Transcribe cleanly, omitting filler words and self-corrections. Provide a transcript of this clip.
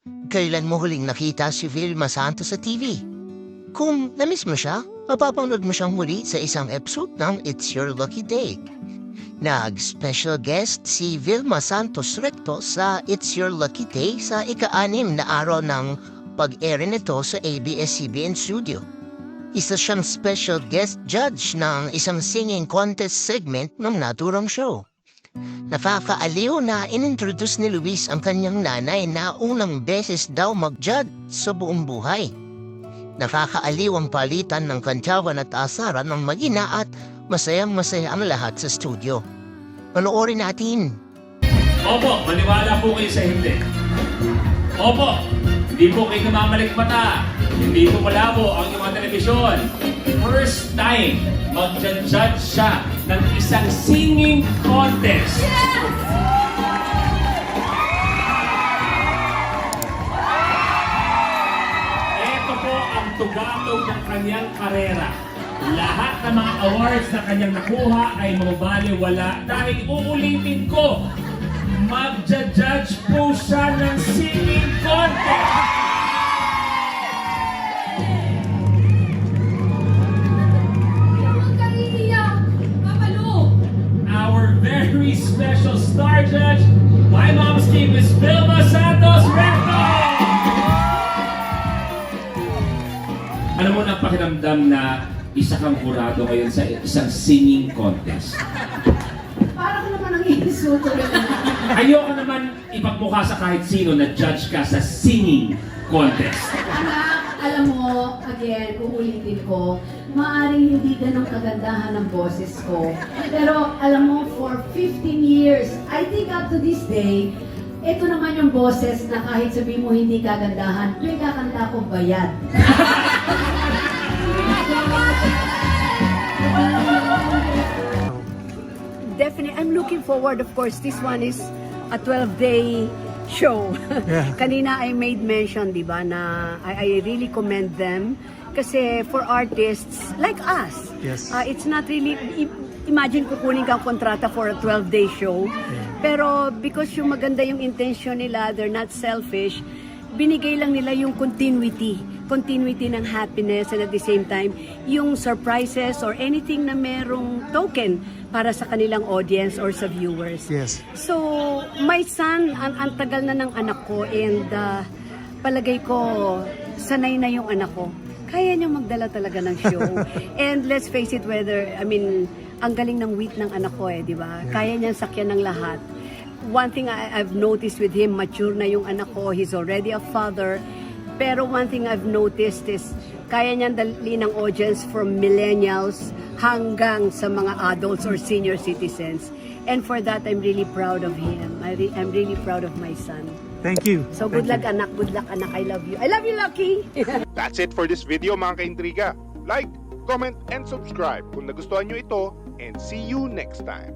Kailan mo huling nakita si Vilma Santos sa TV? Kung namiss mo siya, mapapanood mo siyang muli sa isang episode ng It's Your Lucky Day. Nag-special guest si Vilma Santos Recto sa It's Your Lucky Day sa ika-6 na araw ng pag-air nito sa ABS-CBN Studio. Isa siyang special guest judge ng isang singing contest segment ng naturang show. Nakakaaliw na inintroduce ni Luis ang kanyang nanay na unang beses daw mag-judge sa buong buhay. Nakakaaliw ang palitan ng kantyawan at asaran ng mag-ina at masayang-masaya ang lahat sa studio. Panoorin natin. Opo, maniwala po kayo sa hindi. Opo, hindi po kayo namamalik mata. Hindi po malabo ang inyong telebisyon. First time, mag-judge siya ng isang singing contest. Ito po ang tugatog ng kanyang karera. Lahat ng mga awards na kanyang nakuha ay mababaliwala dahil uulitin ko, mag-judge po siya ng singing contest. Our very special star judge, my mom's name is Vilma Santos Recto! Ano mo na pakiramdam na isa kang kurado ngayon sa isang singing contest? Parang naman ang insulto rin. Ayoko naman ipagmukha sa kahit sino na judge ka sa singing contest. Anak, alam mo, again, kung ulitin ko, maaaring hindi ganong kagandahan ng boses ko. Pero alam mo, for 15 years, I think up to this day, ito naman yung boses na kahit sabihin mo hindi kagandahan, may kakanta ko bayad. Definitely, I'm looking forward. Of course, this one is a 12-day show. Yeah. Kanina I made mention, di ba, na I really commend them. Kasi for artists like us, Yes. it's not really, imagine kukunin kang kontrata for a 12-day show. Pero because yung maganda yung intention nila, they're not selfish, binigay lang nila yung continuity ng happiness, and at the same time, yung surprises or anything na merong token para sa kanilang audience or sa viewers. Yes. So, my son, ang tagal na ng anak ko, and palagay ko, sanay na yung anak ko. Kaya niya magdala talaga ng show. And let's face it, ang galing ng wit ng anak ko di ba? Kaya niyang sakyan ng lahat. One thing I've noticed with him, mature na yung anak ko, he's already a father. Pero one thing I've noticed is, kaya niyang dalhin ng audience from millennials hanggang sa mga adults or senior citizens. And for that, I'm really proud of him. I'm really proud of my son. Thank you. So good luck, anak. Good luck, anak. I love you. I love you, Lucky! That's it for this video mga kaintriga. Like, comment, and subscribe kung nagustuhan nyo ito, and see you next time.